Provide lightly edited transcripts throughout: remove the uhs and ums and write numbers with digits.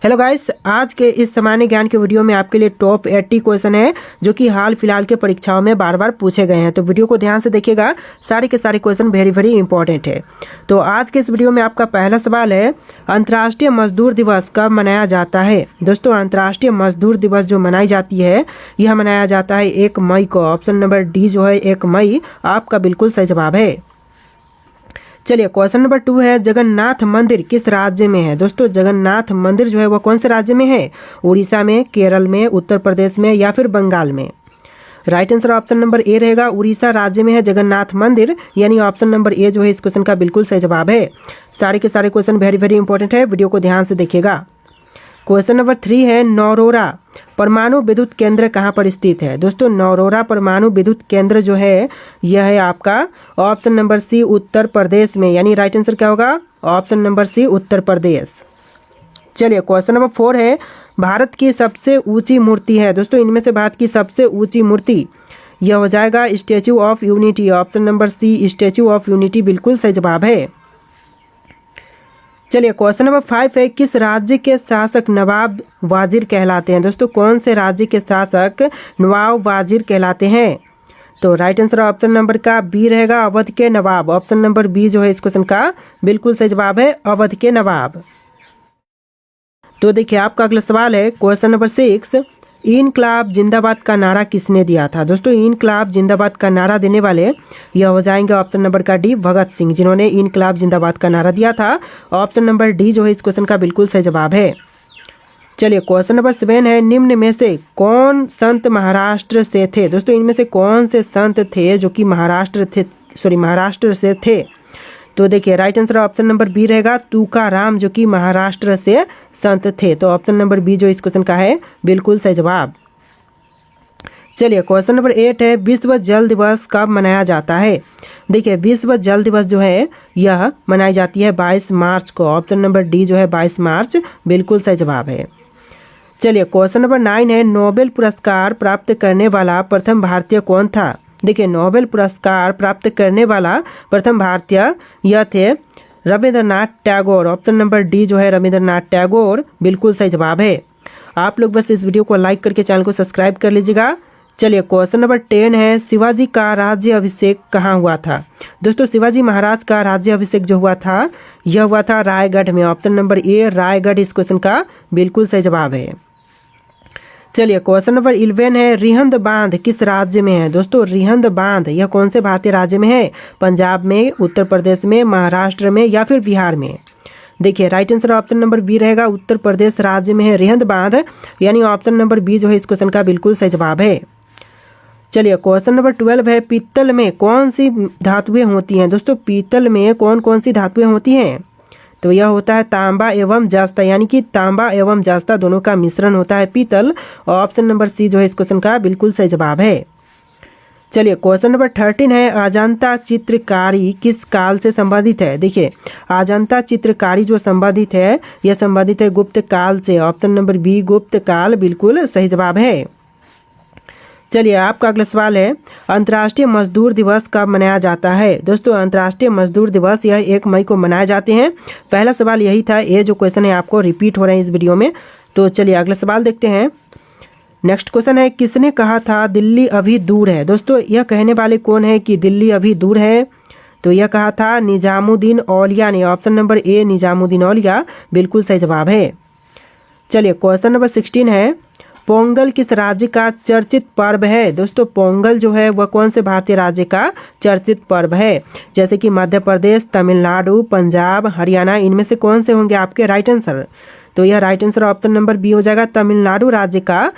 Hello guys, आज के इस सामान्य ज्ञान के वीडियो में आपके लिए टॉप 80 क्वेश्चन है जो कि हाल फिलहाल के परीक्षाओं में बार बार पूछे गए हैं। तो वीडियो को ध्यान से देखिएगा, सारे के सारे क्वेश्चन वेरी वेरी इंपॉर्टेंट है। तो आज के इस वीडियो में आपका पहला सवाल है, अंतर्राष्ट्रीय मजदूर दिवस कब मनाया जाता है। दोस्तों, अंतर्राष्ट्रीय मजदूर दिवस जो मनाई जाती है यह मनाया जाता है 1 मई को। ऑप्शन नंबर डी जो है 1 मई आपका बिल्कुल सही जवाब है। चलिए, क्वेश्चन नंबर 2 है, जगन्नाथ मंदिर किस राज्य में है। दोस्तों, जगन्नाथ मंदिर जो है वह कौन से राज्य में है। उड़ीसा में, केरल में, उत्तर प्रदेश में या फिर बंगाल में। Right answer option number A रहेगा, उड़ीसा राज्य में है जगन्नाथ मंदिर, यानी ऑप्शन नंबर ए जो है इस क्वेश्चन का बिल्कुल सही जवाब है। सारे के सारे क्वेश्चन वेरी वेरी इंपॉर्टेंट है, वीडियो को ध्यान से देखिएगा। क्वेश्चन नंबर 3 है, नौरोरा परमाणु विद्युत केंद्र कहाँ पर स्थित है। दोस्तों, नौरोरा परमाणु विद्युत केंद्र जो है यह है आपका ऑप्शन नंबर सी उत्तर प्रदेश में, यानी राइट आंसर क्या होगा, ऑप्शन नंबर सी उत्तर प्रदेश। चलिए, क्वेश्चन नंबर 4 है, भारत की सबसे ऊंची मूर्ति है। दोस्तों, इनमें से भारत की सबसे ऊंची मूर्ति यह हो जाएगा statue of unity. Option number C statue of unity बिल्कुल सही जवाब है। चलिए, क्वेश्चन नंबर 5 है, किस राज्य के शासक नवाब वाजिर कहलाते हैं। दोस्तों, कौन से राज्य के शासक नवाब वाजिर कहलाते हैं। तो राइट आंसर ऑप्शन नंबर का बी रहेगा, अवध के नवाब। ऑप्शन नंबर बी जो है इस क्वेश्चन का बिल्कुल सही जवाब है, अवध के नवाब। तो देखिए, आपका अगला सवाल है, क्वेश्चन नंबर 6, इनकलाब जिंदाबाद का नारा किसने दिया था। दोस्तों, इनकलाब जिंदाबाद का नारा देने वाले यह हो जाएंगे ऑप्शन नंबर का डी भगत सिंह, जिन्होंने इनकलाब जिंदाबाद का नारा दिया था। ऑप्शन नंबर डी जो है इस क्वेश्चन का बिल्कुल सही जवाब है। चलिए, क्वेश्चन नंबर 7 है, निम्न में से कौन संत महाराष्ट्र से थे। दोस्तों, इनमें से कौन से संत थे जो कि महाराष्ट्र से थे। तो देखिए, right answer option number B रहेगा, तुकाराम, जो कि महाराष्ट्र से संत थे। तो ऑप्शन नंबर बी जो इस क्वेश्चन का है बिल्कुल सही जवाब। चलिए, क्वेश्चन नंबर 8 है, विश्व जल दिवस कब मनाया जाता है। देखिए, विश्व जल दिवस जो है यह मनाई जाती है 22 मार्च को। ऑप्शन नंबर डी जो है 22 मार्च बिल्कुल सही जवाब है। चलिए, क्वेश्चन नंबर 9 है, नोबेल पुरस्कार प्राप्त करने वाला प्रथम भारतीय कौन था। देखिए, नोबेल पुरस्कार प्राप्त करने वाला प्रथम भारतीय यह थे Rabindranath Tagore. Option number D जो है रविंद्रनाथ टैगोर बिल्कुल सही जवाब है। आप लोग बस इस वीडियो को लाइक करके चैनल को सब्सक्राइब कर लीजिएगा। चलिए, क्वेश्चन नंबर 10 है, शिवाजी का राज्य अभिषेक कहाँ हुआ था। दोस्तों, शिवाजी महाराज का राज्य अभिषेक जो हुआ था यह हुआ था रायगढ़ में। ऑप्शन नंबर ए रायगढ़ इस क्वेश्चन का बिल्कुल सही जवाब है। चलिए, क्वेश्चन नंबर 11 है, रिहंद बांध किस राज्य में है। दोस्तों, रिहंद बांध यह कौन से भारतीय राज्य में है। पंजाब में, उत्तर प्रदेश में, महाराष्ट्र में या फिर बिहार में। देखिए, right answer option number B रहेगा, उत्तर प्रदेश राज्य में है रिहंद बांध, यानी ऑप्शन नंबर बी जो है इस क्वेश्चन का बिल्कुल सही जवाब है। चलिए, क्वेश्चन नंबर 12 है, पीतल में कौन सी धातुएं होती हैं। दोस्तों, पीतल में कौन कौन सी धातुएं होती हैं। तो यह होता है तांबा एवं जस्ता, यानी कि तांबा एवं जस्ता दोनों का मिश्रण होता है पीतल। ऑप्शन नंबर सी जो है इस क्वेश्चन का बिल्कुल सही जवाब है। चलिए, क्वेश्चन नंबर 13 है, अजंता चित्रकारी किस काल से संबंधित है। देखिए, अजंता चित्रकारी जो संबंधित है यह संबंधित है गुप्त काल से। ऑप्शन नंबर बी गुप्त काल बिल्कुल सही जवाब है। चलिए, आपका अगला सवाल है, अंतर्राष्ट्रीय मजदूर दिवस कब मनाया जाता है। दोस्तों, अंतर्राष्ट्रीय मजदूर दिवस यह 1 मई को मनाए जाते हैं। पहला सवाल यही था, ये जो क्वेश्चन है आपको रिपीट हो रहे हैं इस वीडियो में। तो चलिए, अगला सवाल देखते हैं। नेक्स्ट क्वेश्चन है, किसने कहा था दिल्ली अभी दूर है। दोस्तों, यह कहने वाले कौन है कि दिल्ली अभी दूर है। तो यह कहा था निजामुद्दीन औलिया ने। ऑप्शन नंबर ए निजामुद्दीन औलिया बिल्कुल सही जवाब है। चलिए, क्वेश्चन नंबर 16 है, पोंगल किस राज्य का चर्चित पर्व है। दोस्तों, पोंगल जो है वह कौन से भारतीय राज्य का चर्चित पर्व है। जैसे कि मध्य प्रदेश, तमिलनाडु, पंजाब, हरियाणा, इनमें से कौन से होंगे आपके राइट आंसर। तो यह right answer option number B हो जाएगा, तमिलनाडु राज्य का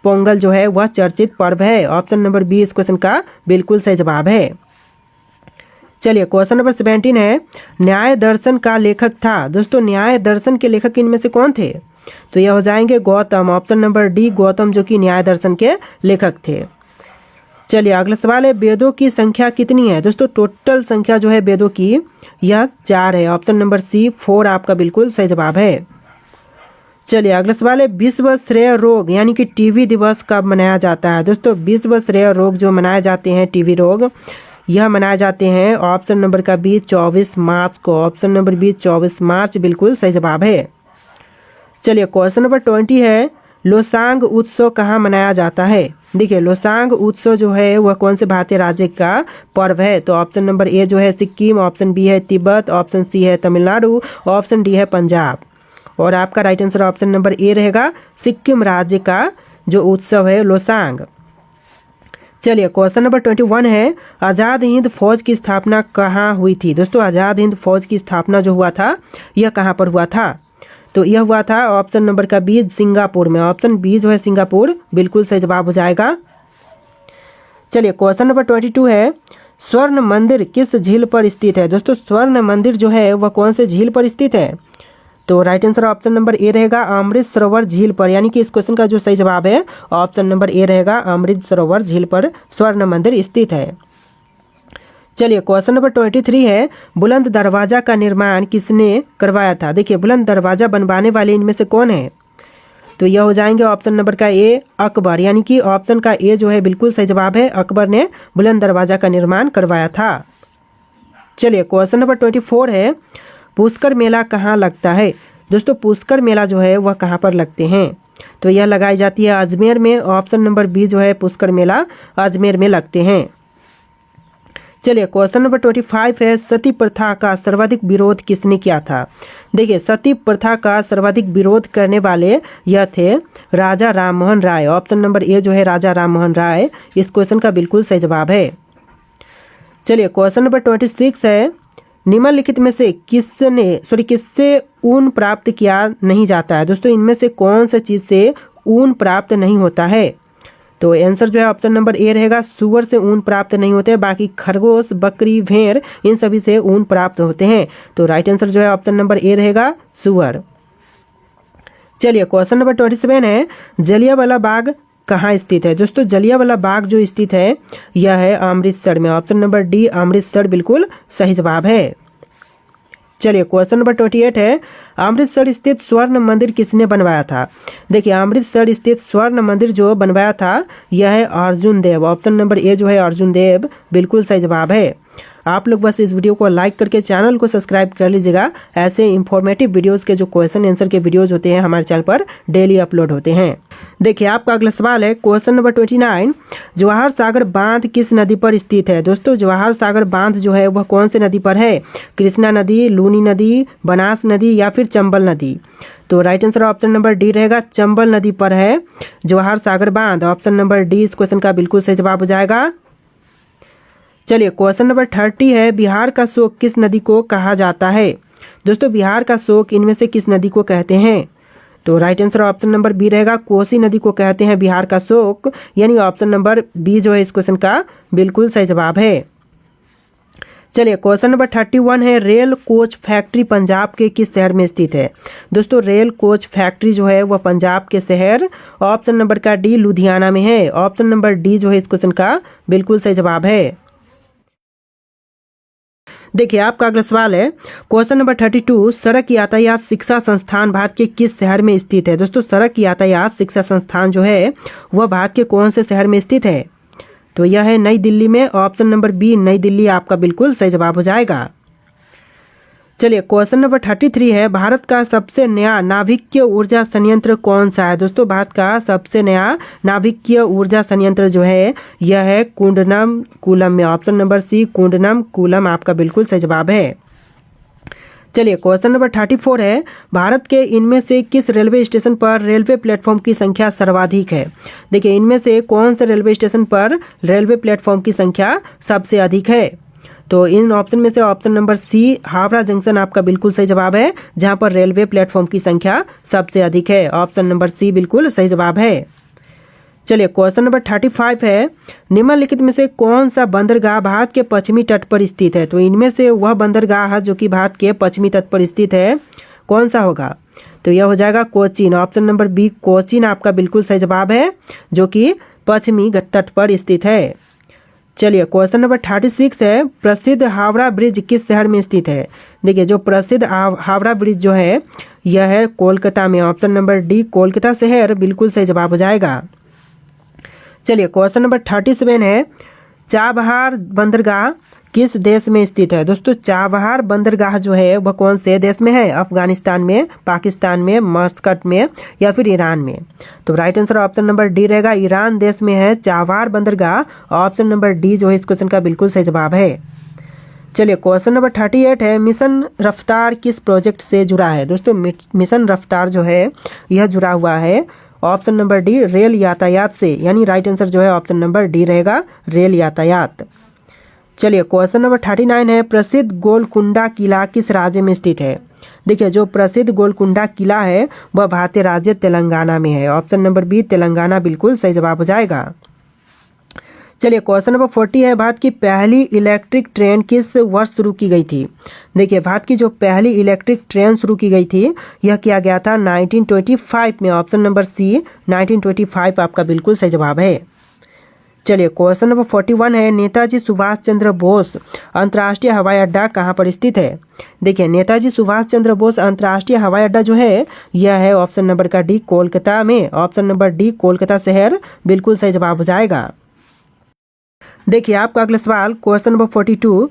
पोंगल जो है वह चर्चित पर्व है। ऑप्शन नंबर बी इस क्वेश्चन का बिल्कुल सही जवाब है। चलिए, क्वेश्चन नंबर 17 है, न्याय दर्शन का लेखक था। दोस्तों, न्याय दर्शन के लेखक इनमें से कौन थे। तो यह हो जाएंगे Gautam. Option number D Gautam, जो कि न्याय दर्शन के लेखक थे। चलिए, अगला सवाल है, वेदों की संख्या कितनी है। दोस्तों, टोटल संख्या जो है वेदों की यह 4 है। ऑप्शन नंबर सी 4 आपका बिल्कुल सही जवाब है। चलिए, अगला सवाल है, विश्व श्रेय रोग यानी कि टीबी दिवस कब मनाया जाता है। दोस्तों, विश्व श्रेय रोग जो मनाए जाते हैं टीबी रोग यह मनाए जाते हैं ऑप्शन नंबर का बी 24 मार्च को। ऑप्शन नंबर बी 24 मार्च बिल्कुल सही जवाब है। चलिए क्वेश्चन नंबर 20 है, लोसांग उत्सव कहाँ मनाया जाता है। देखिए लोसांग उत्सव जो है वह कौन से भारतीय राज्य का पर्व है। तो ऑप्शन नंबर ए जो है सिक्किम, ऑप्शन बी है तिब्बत, ऑप्शन सी है तमिलनाडु, ऑप्शन डी है पंजाब। और आपका right answer option number A रहेगा, सिक्किम राज्य का जो उत्सव है लोसांग। चलिए क्वेश्चन नंबर 21 है, आज़ाद हिंद फौज की स्थापना कहाँ हुई थी। दोस्तों आज़ाद हिंद फौज की स्थापना जो हुआ था यह कहाँ पर हुआ था। तो यह हुआ था ऑप्शन नंबर का बी सिंगापुर में। ऑप्शन बी जो है सिंगापुर बिल्कुल सही जवाब हो जाएगा। चलिए क्वेश्चन नंबर 22 है, स्वर्ण मंदिर किस झील पर स्थित है। दोस्तों स्वर्ण मंदिर जो है वह कौन से झील पर स्थित है। तो right answer option number A रहेगा, अमृत सरोवर झील पर। यानी कि इस क्वेश्चन का जो सही जवाब है ऑप्शन नंबर ए रहेगा, अमृत सरोवर झील पर स्वर्ण मंदिर स्थित है। चलिए क्वेश्चन नंबर 23 है, बुलंद दरवाजा का निर्माण किसने करवाया था। देखिए बुलंद दरवाजा बनवाने वाले इनमें से कौन है। तो यह हो जाएंगे ऑप्शन नंबर का ए अकबर। यानी कि ऑप्शन का ए जो है बिल्कुल सही जवाब है, अकबर ने बुलंद दरवाजा का निर्माण करवाया था। चलिए क्वेश्चन नंबर 24 है, पुष्कर मेला कहाँ लगता है। दोस्तों पुष्कर मेला जो है वह कहाँ पर लगते हैं। तो यह लगाई जाती है अजमेर में। ऑप्शन नंबर बी जो है पुष्कर मेला अजमेर में लगते हैं। चलिए क्वेश्चन नंबर 25 है, सती प्रथा का सर्वाधिक विरोध किसने किया था। देखिए सती प्रथा का सर्वाधिक विरोध करने वाले यह थे Raja Rammohan Roy. Option number A जो है राजा राममोहन राय इस क्वेश्चन का बिल्कुल सही जवाब है। चलिए क्वेश्चन नंबर 26 है, निम्नलिखित में से किससे ऊन प्राप्त किया नहीं जाता है। दोस्तों इनमें से कौन सा चीज़ से ऊन प्राप्त नहीं होता है। तो आंसर जो है ऑप्शन नंबर ए रहेगा, सुअर से ऊन प्राप्त नहीं होते, बाकी खरगोश, बकरी, भेड़ इन सभी से ऊन प्राप्त होते हैं। तो राइट आंसर जो है ऑप्शन नंबर ए रहेगा, सुअर। चलिए क्वेश्चन नंबर 27 है, जलियांवाला बाग कहाँ स्थित है। दोस्तों जलियांवाला बाग जो स्थित है यह है अमृतसर में। ऑप्शन नंबर डी अमृतसर बिल्कुल सही जवाब है। चलिए क्वेश्चन नंबर 28 है, अमृतसर स्थित स्वर्ण मंदिर किसने बनवाया था। देखिए अमृतसर स्थित स्वर्ण मंदिर जो बनवाया था यह है अर्जुन देव। ऑप्शन नंबर ए जो है अर्जुन देव बिल्कुल सही जवाब है। आप लोग बस इस वीडियो को लाइक करके चैनल को सब्सक्राइब कर लीजिएगा। ऐसे इंफॉर्मेटिव वीडियोस के जो क्वेश्चन आंसर के वीडियोस होते हैं हमारे चैनल पर डेली अपलोड होते हैं। देखिए आपका अगला सवाल है क्वेश्चन नंबर 29, जवाहर सागर बांध किस नदी पर स्थित है। दोस्तों जवाहर सागर बांध जो है वह कौन से नदी पर है। कृष्णा नदी, लूनी नदी, बनास नदी या फिर चंबल नदी। तो right answer option number D रहेगा, चंबल नदी पर है जवाहर सागर बांध। ऑप्शन नंबर डी इस क्वेश्चन का बिल्कुल सही जवाब हो जाएगा। चलिए क्वेश्चन नंबर 30 है, बिहार का शोक किस नदी को कहा जाता है। दोस्तों बिहार का शोक इनमें से किस नदी को कहते हैं। तो right answer option number B रहेगा, कोसी नदी को कहते हैं बिहार का शोक। यानी ऑप्शन नंबर बी जो है इस क्वेश्चन का बिल्कुल सही जवाब है। चलिए क्वेश्चन नंबर 31 है, रेल कोच फैक्ट्री पंजाब के किस शहर में स्थित है। दोस्तों रेल कोच फैक्ट्री जो है वह पंजाब के शहर ऑप्शन नंबर का डी लुधियाना में है। ऑप्शन नंबर डी जो है इस क्वेश्चन का बिल्कुल सही जवाब है। देखिए आपका अगला सवाल है क्वेश्चन नंबर 32, सड़क यातायात शिक्षा संस्थान भारत के किस शहर में स्थित है। दोस्तों सड़क यातायात शिक्षा संस्थान जो है वह भारत के कौन से शहर में स्थित है। तो यह है नई दिल्ली में। ऑप्शन नंबर बी नई दिल्ली आपका बिल्कुल सही जवाब हो जाएगा। चलिए क्वेश्चन नंबर 33 है, भारत का सबसे नया नाभिकीय ऊर्जा संयंत्र कौन सा है। दोस्तों भारत का सबसे नया नाभिकीय ऊर्जा संयंत्र जो है यह है कुंडनम कूलम में। ऑप्शन नंबर सी कुंडनम कूलम आपका बिल्कुल सही जवाब है। चलिए क्वेश्चन नंबर 34 है, भारत के इनमें से किस रेलवे स्टेशन पर रेलवे प्लेटफॉर्म की संख्या सर्वाधिक है। देखिए इनमें से कौन से रेलवे स्टेशन पर रेलवे प्लेटफॉर्म की संख्या सबसे अधिक है। तो इन ऑप्शन में से option number C Howrah junction आपका बिल्कुल सही जवाब है, जहां पर रेलवे प्लेटफॉर्म की संख्या सबसे अधिक है। ऑप्शन नंबर सी बिल्कुल सही जवाब है। चलिए क्वेश्चन नंबर 35 है, निम्नलिखित में से कौन सा बंदरगाह भारत के पश्चिमी तट पर स्थित है। तो इनमें से वह बंदरगाह जो कि भारत के पश्चिमी तट पर स्थित है कौन सा होगा। तो यह हो जाएगा Cochin. Option number B Cochin आपका बिल्कुल सही जवाब है, जो कि पश्चिमी तट पर स्थित है। चलिए क्वेश्चन नंबर 36 है, प्रसिद्ध हावड़ा ब्रिज किस शहर में स्थित है। देखिए जो प्रसिद्ध हावड़ा ब्रिज जो है यह है कोलकाता में। ऑप्शन नंबर डी कोलकाता शहर बिल्कुल सही जवाब हो जाएगा। चलिए क्वेश्चन नंबर 37 है, चाबहार बंदरगाह किस देश में स्थित है? दोस्तों चाबहार बंदरगाह जो है वह कौन से देश में है? अफगानिस्तान में, पाकिस्तान में, मस्कट में या फिर ईरान में? तो right answer option number D रहेगा, ईरान देश में है चाबहार बंदरगाह। ऑप्शन नंबर डी जो है इस क्वेश्चन का बिल्कुल सही जवाब है। चलिए क्वेश्चन नंबर 38 है, मिशन रफ्तार किस प्रोजेक्ट से जुड़ा है? दोस्तों मिशन रफ्तार जो है यह जुड़ा हुआ है ऑप्शन नंबर डी रेल यातायात से, यानी राइट आंसर जो है ऑप्शन नंबर डी रहेगा, रेल यातायात। चलिए क्वेश्चन नंबर 39 है, प्रसिद्ध गोलकुंडा किला किस राज्य में स्थित है? देखिए जो प्रसिद्ध गोलकुंडा किला है वह भारतीय राज्य तेलंगाना में है। ऑप्शन नंबर बी तेलंगाना बिल्कुल सही जवाब हो जाएगा। चलिए क्वेश्चन नंबर 40 है, भारत की पहली इलेक्ट्रिक ट्रेन किस वर्ष शुरू की गई थी? देखिए भारत की जो पहली इलेक्ट्रिक ट्रेन शुरू की गई थी यह किया गया था 1925 में। ऑप्शन नंबर सी 1925 आपका बिल्कुल सही जवाब है। चलिए क्वेश्चन नंबर 41 है, नेताजी सुभाष चंद्र बोस अंतर्राष्ट्रीय हवाई अड्डा कहाँ पर स्थित है? देखिए नेताजी सुभाष चंद्र बोस अंतर्राष्ट्रीय हवाई अड्डा जो है यह है ऑप्शन नंबर का डी कोलकाता में। ऑप्शन नंबर डी कोलकाता शहर बिल्कुल सही जवाब हो जाएगा। देखिए आपका अगला सवाल question number 42,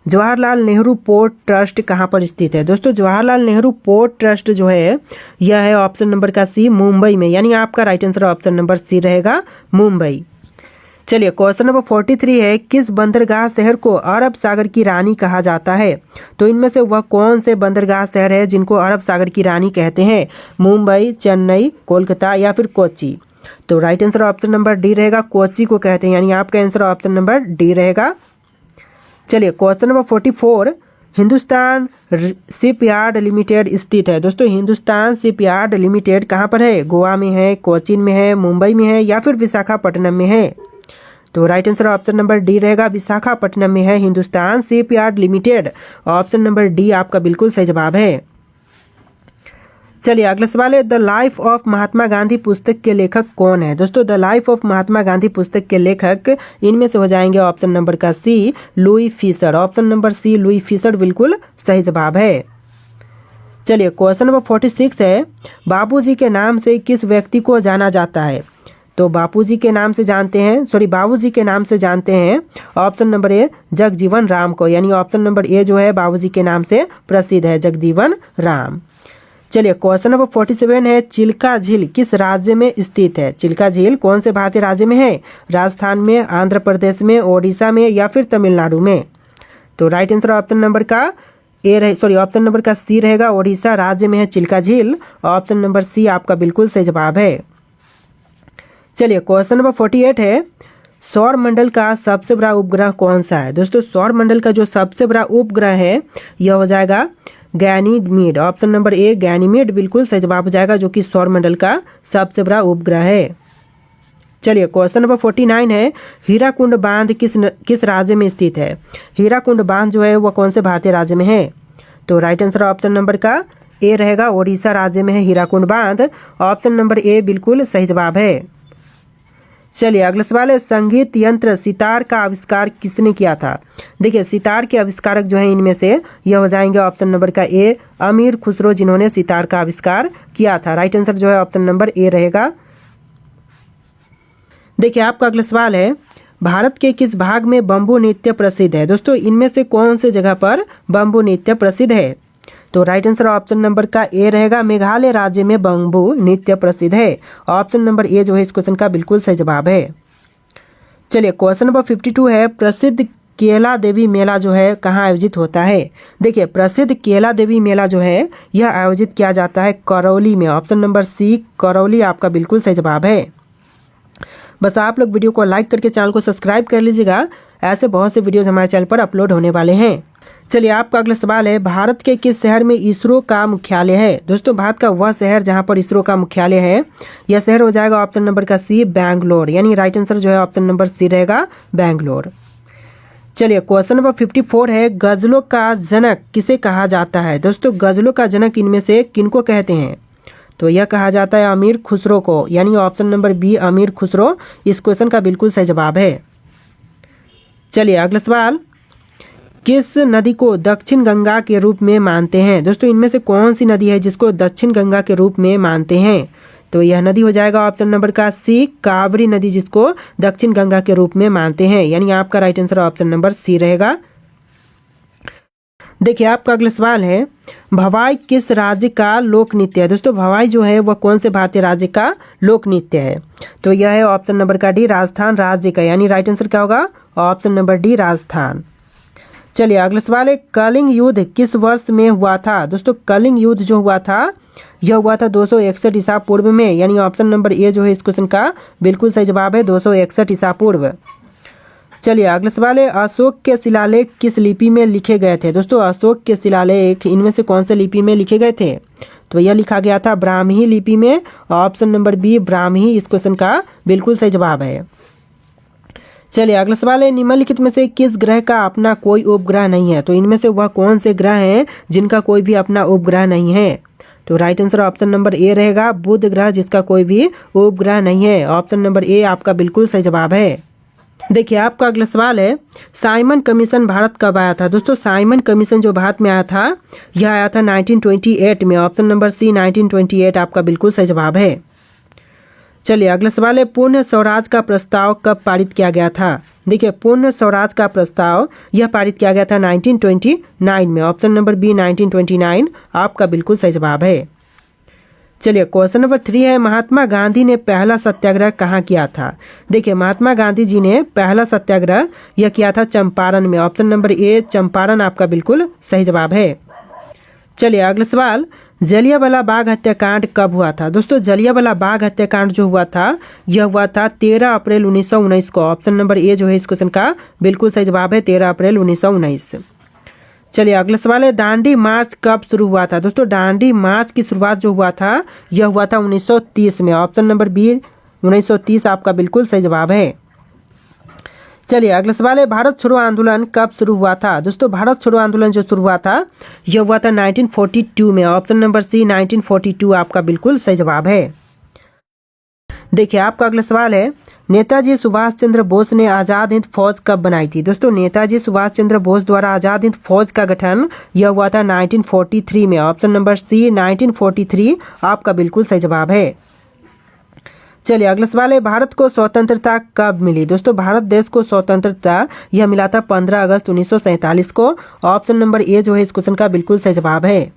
Jawaharlal Nehru port trust कहाँ पर स्थित है? दोस्तों जवाहरलाल नेहरू पोर्ट ट्रस्ट जो है यह है ऑप्शन नंबर का सी मुंबई में, यानी आपका right answer option number C रहेगा, मुंबई। चलिए क्वेश्चन नंबर 43 है, किस बंदरगाह शहर को अरब सागर की रानी कहा जाता है? तो इनमें से वह कौन से बंदरगाह शहर है जिनको अरब सागर की रानी कहते हैं? मुंबई, चेन्नई, कोलकाता या फिर कोच्चि? तो right answer option number D रहेगा, कोच्चि को कहते हैं, यानी आपका आंसर ऑप्शन नंबर डी रहेगा। चलिए question number 44, Hindustan shipyard limited स्थित है? दोस्तों हिंदुस्तान शिपयार्ड लिमिटेड कहाँ पर है? गोवा में है, कोचीन में है, मुंबई में है या फिर विशाखापट्टनम में है? तो right answer option number D रहेगा, विशाखापट्टनम में है Hindustan shipyard limited. Option number D आपका बिल्कुल सही जवाब है। चलिए अगला सवाल है, the life of Mahatma Gandhi पुस्तक के लेखक कौन है? दोस्तों the life of Mahatma Gandhi पुस्तक के लेखक इनमें से हो जाएंगे ऑप्शन नंबर का C Louis Fischer. Option number C Louis Fischer बिल्कुल सही जवाब है। चलिए क्वेश्चन नंबर 46 है, बाबूजी के नाम से किस व्यक्ति को जाना जाता है? तो बाबूजी के नाम से जानते हैं option number A Jagjivan Ram को, यानी ऑप्शन नंबर ए जो है बाबूजी के नाम से प्रसिद्ध है, जगजीवन राम। चलिए क्वेश्चन नंबर 47 है, चिल्का झील किस राज्य में स्थित है? चिल्का झील कौन से भारतीय राज्य में है? राजस्थान में, आंध्र प्रदेश में, ओडिशा में या फिर तमिलनाडु में? तो राइट आंसर ऑप्शन नंबर का ऑप्शन नंबर का सी रहेगा, ओडिशा राज्य में है चिल्का झील। ऑप्शन नंबर सी आपका बिल्कुल सही जवाब है। चलिए क्वेश्चन नंबर 48 है, सौर मंडल का सबसे बड़ा उपग्रह कौन सा है? दोस्तों सौर मंडल का जो सबसे बड़ा उपग्रह है यह हो जाएगा Ganymede. Option number A Ganymede बिल्कुल सही जवाब हो जाएगा, जो कि सौर मंडल का सबसे बड़ा उपग्रह है। चलिए क्वेश्चन नंबर 49 है, हीराकुंड बांध किस राज्य में स्थित है? हीराकुंड बांध जो है वह कौन से भारतीय राज्य में है? तो राइट आंसर ऑप्शन नंबर का ए रहेगा, ओडिशा राज्य में है हीराकुंड बांध। ऑप्शन नंबर ए बिल्कुल सही जवाब है। चलिए अगला सवाल है, संगीत यंत्र सितार का आविष्कार किसने किया था? देखिए सितार के आविष्कारक जो है इनमें से यह हो जाएंगे ऑप्शन नंबर का ए अमीर खुसरो, जिन्होंने सितार का आविष्कार किया था। राइट आंसर जो है ऑप्शन नंबर ए रहेगा। देखिए आपका अगला सवाल है, भारत के किस भाग में बम्बू नृत्य प्रसिद्ध है? दोस्तों इनमें से कौन से जगह पर बम्बू नृत्य प्रसिद्ध है? तो राइट आंसर ऑप्शन नंबर का ए रहेगा, मेघालय राज्य में बम्बू नृत्य प्रसिद्ध है। ऑप्शन नंबर ए जो है इस क्वेश्चन का बिल्कुल सही जवाब है। चलिए क्वेश्चन नंबर 52 है, प्रसिद्ध केला देवी मेला जो है कहाँ आयोजित होता है? देखिए प्रसिद्ध केला देवी मेला जो है यह आयोजित किया जाता है करौली में। ऑप्शन नंबर सी करौली आपका बिल्कुल सही जवाब है। बस आप लोग वीडियो को लाइक करके चैनल को सब्सक्राइब कर लीजिएगा, ऐसे बहुत से वीडियोज हमारे चैनल पर अपलोड होने वाले हैं। चलिए आपका अगला सवाल है, भारत के किस शहर में इसरो का मुख्यालय है? दोस्तों भारत का वह शहर जहां पर इसरो का मुख्यालय है यह शहर हो जाएगा ऑप्शन नंबर का सी बैंगलोर, यानी राइट आंसर जो है ऑप्शन नंबर सी रहेगा बैंगलोर। चलिए क्वेश्चन नंबर 54 है, गजलों का जनक किसे कहा जाता है? दोस्तों गजलों का जनक इनमें से किनको कहते हैं? तो यह कहा जाता है अमीर खुसरो को, यानी ऑप्शन नंबर बी अमीर खुसरो इस क्वेश्चन का बिल्कुल सही जवाब है। चलिए अगला सवाल, किस नदी को दक्षिण गंगा के रूप में मानते हैं? दोस्तों इनमें से कौन सी नदी है जिसको दक्षिण गंगा के रूप में मानते हैं? तो यह नदी हो जाएगा ऑप्शन नंबर का सी कावेरी नदी, जिसको दक्षिण गंगा के रूप में मानते हैं, यानी आपका right answer option number C रहेगा। देखिए आपका अगला सवाल है, भवाई किस राज्य का लोक नृत्य है। दोस्तों भवाई जो है वह कौन से भारतीय राज्य का लोक नृत्य है। तो यह है ऑप्शन नंबर का डी, राजस्थान राज्य का, यानी राइट आंसर क्या होगा, ऑप्शन नंबर डी, राजस्थान। चलिए अगला सवाल है, कलिंग युद्ध किस वर्ष में हुआ था। दोस्तों कलिंग युद्ध जो हुआ था यह हुआ था 261 ईसा पूर्व में, यानी ऑप्शन नंबर ए जो है इस क्वेश्चन का बिल्कुल सही जवाब है, 261 ईसा पूर्व। चलिए अगला सवाल है, अशोक के शिलालेख किस लिपि में लिखे गए थे। दोस्तों अशोक के शिलालेख इनमें से कौन से लिपि में लिखे गए थे। तो यह लिखा गया था ब्राह्मी लिपि में, ऑप्शन नंबर बी ब्राह्मी इस क्वेश्चन का बिल्कुल सही जवाब है। चलिए अगला सवाल है, निम्नलिखित में से किस ग्रह का अपना कोई उपग्रह नहीं है। तो इनमें से वह कौन से ग्रह हैं जिनका कोई भी अपना उपग्रह नहीं है। तो right answer option number A रहेगा, बुध ग्रह जिसका कोई भी उपग्रह नहीं है, ऑप्शन नंबर ए आपका बिल्कुल सही जवाब है। देखिए आपका अगला सवाल है, साइमन कमीशन भारत कब आया था। दोस्तों साइमन कमीशन जो भारत में आया था यह आया था 1928 में, ऑप्शन नंबर सी 1928 आपका बिल्कुल सही जवाब है। चलिए अगला सवाल है, पूर्ण स्वराज का प्रस्ताव कब पारित किया गया था। देखिए पूर्ण स्वराज का प्रस्ताव यह पारित किया गया था 1929 में, ऑप्शन नंबर बी 1929 आपका बिल्कुल सही जवाब है। चलिए क्वेश्चन नंबर 3 है, महात्मा गांधी ने पहला सत्याग्रह कहाँ किया था। देखिए महात्मा गांधी जी ने पहला सत्याग्रह यह किया था चंपारण में, ऑप्शन नंबर ए चंपारण आपका बिल्कुल सही जवाब है। चलिए अगला सवाल, जलियांवाला बाग हत्याकांड कब हुआ था। दोस्तों जलियांवाला बाग हत्याकांड जो हुआ था यह हुआ था 13 अप्रैल 1919 को, ऑप्शन नंबर ए जो है इस क्वेश्चन का बिल्कुल सही जवाब है, 13 अप्रैल 1919। चलिए अगला सवाल है, दांडी मार्च कब शुरू हुआ था। दोस्तों दांडी मार्च की शुरुआत जो हुआ था यह हुआ था 1930 में, ऑप्शन नंबर बी 1930 आपका बिल्कुल सही जवाब है। चलिए अगला सवाल है, भारत छोड़ो आंदोलन कब शुरू हुआ था। दोस्तों भारत छोड़ो आंदोलन जो शुरू हुआ था यह हुआ था 1942 में, ऑप्शन नंबर सी 1942 आपका बिल्कुल सही जवाब है। देखिए आपका अगला सवाल है, नेताजी सुभाष चंद्र बोस ने आज़ाद हिंद फौज कब बनाई थी। दोस्तों नेताजी सुभाष चंद्र बोस द्वारा आज़ाद हिंद फौज का गठन यह हुआ था 1943 में, ऑप्शन नंबर सी 1943 आपका बिल्कुल सही जवाब है। चलिए अगला सवाल है, भारत को स्वतंत्रता कब मिली। दोस्तों भारत देश को स्वतंत्रता यह मिला था 15 अगस्त 1947 को, ऑप्शन नंबर ए जो है इस क्वेश्चन का बिल्कुल सही जवाब है।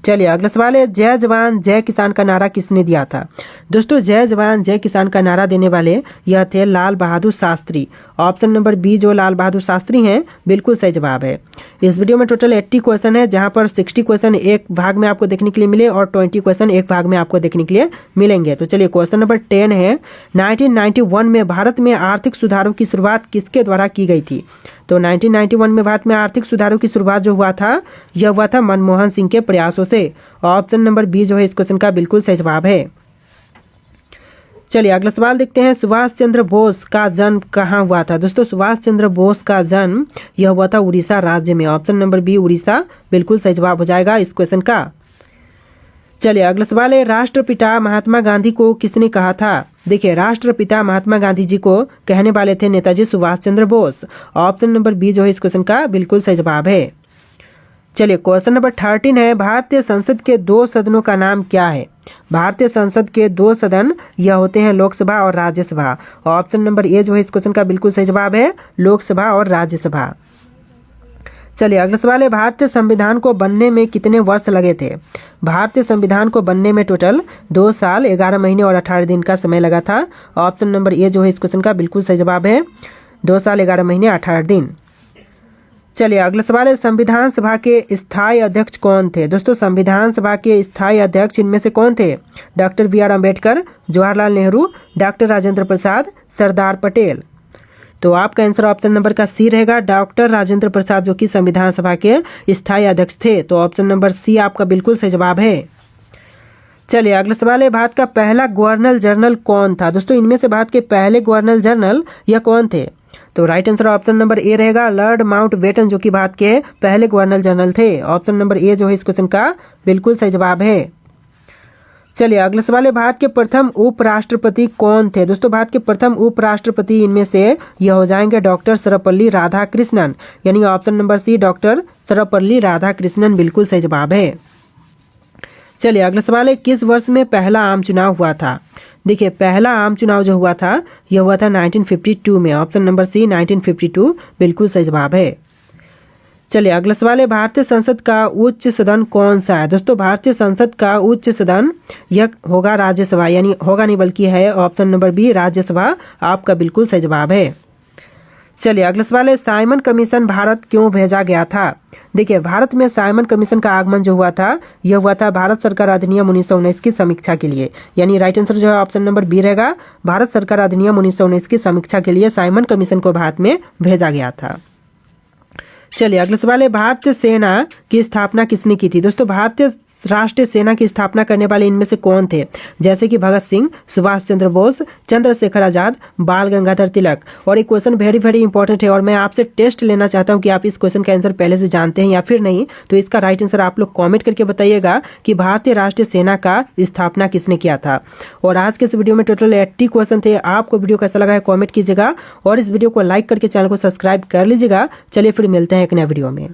चलिए अगला सवाल है, जय जवान जय किसान का नारा किसने दिया था। दोस्तों जय जवान जय किसान का नारा देने वाले यह थे Lal Bahadur Shastri, option number B जो लाल बहादुर शास्त्री हैं बिल्कुल सही जवाब है। इस वीडियो में टोटल 80 क्वेश्चन है, जहां पर 60 क्वेश्चन एक भाग में आपको देखने के लिए मिले और 20 क्वेश्चन एक भाग में आपको देखने के लिए मिलेंगे। तो चलिए क्वेश्चन नंबर 10 है, 1991 में भारत में आर्थिक सुधारों की शुरुआत किसके द्वारा की गई थी। तो 1991 में भारत में आर्थिक सुधारों की शुरुआत जो हुआ था यह हुआ था मनमोहन सिंह के प्रयासों से, ऑप्शन नंबर बी जो है इस क्वेश्चन का बिल्कुल सही जवाब है। चलिए अगला सवाल देखते हैं, सुभाष चंद्र बोस का जन्म कहाँ हुआ था। दोस्तों सुभाष चंद्र बोस का जन्म यह हुआ था उड़ीसा राज्य में, ऑप्शन नंबर बी उड़ीसा बिल्कुल सही जवाब हो जाएगा इस क्वेश्चन का। चलिए अगला सवाल है, राष्ट्रपिता महात्मा गांधी को किसने कहा था। देखिए राष्ट्रपिता महात्मा गांधी जी को कहने वाले थे Netaji Subhash Chandra Bose, option number B जो है इस क्वेश्चन का बिल्कुल सही जवाब है। चलिए क्वेश्चन नंबर 13 है, भारतीय संसद के 2 सदनों का नाम क्या है। भारतीय संसद के 2 सदन यह होते हैं लोकसभा और राज्यसभा, ऑप्शन नंबर ए जो है इस क्वेश्चन का बिल्कुल सही जवाब है, लोकसभा और राज्यसभा। चलिए अगला सवाल है, भारतीय संविधान को बनने में कितने वर्ष लगे थे। भारतीय संविधान को बनने में टोटल 2 साल 11 महीने और 18 दिन का समय लगा था, ऑप्शन नंबर ए जो है इस क्वेश्चन का बिल्कुल सही जवाब है, 2 साल 11 महीने 18 दिन। चलिए अगला सवाल है, संविधान सभा के स्थायी अध्यक्ष कौन थे। दोस्तों संविधान सभा के स्थायी अध्यक्ष इनमें से कौन थे। Doctor B R. Ambedkar, Jawaharlal Nehru, doctor Rajendra Prasad, Sardar Patel. तो आपका आंसर ऑप्शन नंबर का सी रहेगा, डॉक्टर राजेंद्र प्रसाद जो कि संविधान सभा के स्थायी अध्यक्ष थे, तो ऑप्शन नंबर सी आपका बिल्कुल सही जवाब है। चलिए अगला सवाल है, भारत का पहला गवर्नर जनरल कौन था। दोस्तों इनमें से भारत के पहले गवर्नर जनरल यह कौन थे। तो right answer option number A रहेगा, लॉर्ड माउंटबेटन जो कि भारत के पहले गवर्नर जनरल थे, ऑप्शन नंबर ए जो है इस क्वेश्चन का बिल्कुल सही जवाब है। चलिए अगला सवाल है, भारत के प्रथम उपराष्ट्रपति कौन थे। दोस्तों भारत के प्रथम उपराष्ट्रपति इनमें से यह हो जाएंगे डॉक्टर सर्वपल्ली राधाकृष्णन, यानी option number C doctor Sarvepalli Radhakrishnan बिल्कुल सही जवाब है। चलिए अगला सवाल है, किस वर्ष में पहला आम चुनाव हुआ था। देखिए पहला आम चुनाव जो हुआ था यह हुआ था 1952 में, ऑप्शन नंबर सी 1952 बिल्कुल सही जवाब है। चलिए अगला सवाल है, भारतीय संसद का उच्च सदन कौन सा है? दोस्तों भारतीय संसद का उच्च सदन यह होगा राज्यसभा, यानी होगा नहीं बल्कि है ऑप्शन नंबर बी राज्यसभा आपका बिल्कुल सही जवाब है। चलिए अगला सवाल है, साइमन कमीशन भारत क्यों भेजा गया था? देखिए भारत में साइमन कमीशन का आगमन जो हुआ था यह हुआ था भारत सरकार अधिनियम 1919 की समीक्षा के लिए, यानी राइट आंसर जो है ऑप्शन नंबर बी रहेगा, भारत सरकार अधिनियम 1919 की समीक्षा के लिए साइमन कमीशन को भारत में भेजा गया था। चलिए अगला सवाल है, भारतीय सेना की स्थापना किसने की थी? दोस्तों भारतीय राष्ट्रीय सेना की स्थापना करने वाले इनमें से कौन थे? जैसे कि भगत सिंह, सुभाष चंद्र बोस, चंद्रशेखर आजाद, बाल गंगाधर तिलक। और एक क्वेश्चन वेरी वेरी इंपॉर्टेंट है और मैं आपसे टेस्ट लेना चाहता हूं कि आप इस क्वेश्चन का आंसर पहले से जानते हैं या फिर नहीं। तो इसका राइट आंसर आप लोग कॉमेंट करके बताइएगा कि भारतीय राष्ट्रीय सेना का स्थापना किसने किया था। और आज के इस वीडियो में टोटल 80 क्वेश्चन थे। आपको वीडियो कैसा लगा है कॉमेंट कीजिएगा और इस वीडियो को लाइक करके चैनल को सब्सक्राइब कर लीजिएगा। चलिए फिर मिलते हैं एक नए वीडियो में।